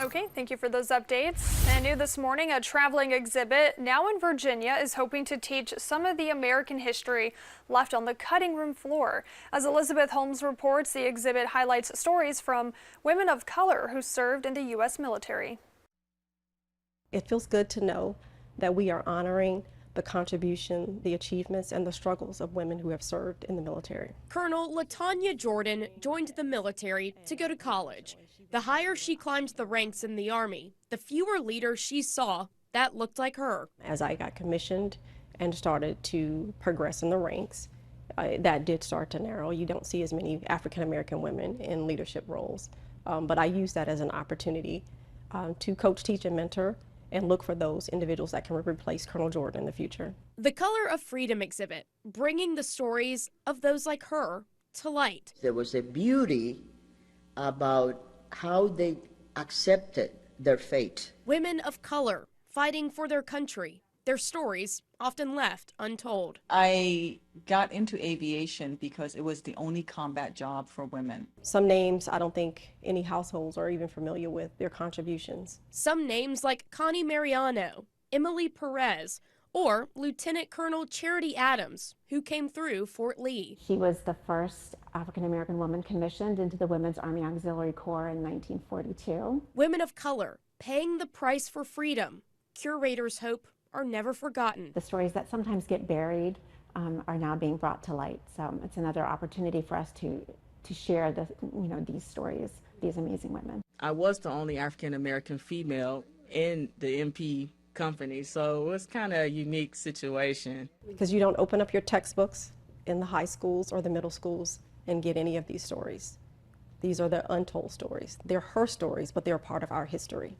Okay, thank you for those updates. And new this morning, a traveling exhibit now in Virginia is hoping to teach some of the American history left on the cutting room floor. As Elizabeth Holmes reports, the exhibit highlights stories from women of color who served in the U.S. military. It feels good to know that we are honoring the contribution, the achievements, and the struggles of women who have served in the military. Colonel LaTanya Jordan joined the military to go to college. The higher she climbed the ranks in the Army, the fewer leaders she saw that looked like her. As I got commissioned and started to progress in the ranks, that did start to narrow. You don't see as many African American women in leadership roles, but I use that as an opportunity to coach, teach, and mentor, and look for those individuals that can replace Colonel Jordan in the future. The Color of Freedom exhibit, bringing the stories of those like her to light. There was a beauty about how they accepted their fate. Women of color fighting for their country, their stories often left untold. I got into aviation because it was the only combat job for women. Some names I don't think any households are even familiar with their contributions. Some names like Connie Mariano, Emily Perez, or Lieutenant Colonel Charity Adams, who came through Fort Lee. She was the first African-American woman commissioned into the Women's Army Auxiliary Corps in 1942. Women of color paying the price for freedom. Curators hope are never forgotten. The stories that sometimes get buried are now being brought to light. So it's another opportunity for us to share these stories, these amazing women. I was the only African American female in the MP company, so it was kind of a unique situation. Because you don't open up your textbooks in the high schools or the middle schools and get any of these stories. These are the untold stories. They're her stories, but they're a part of our history.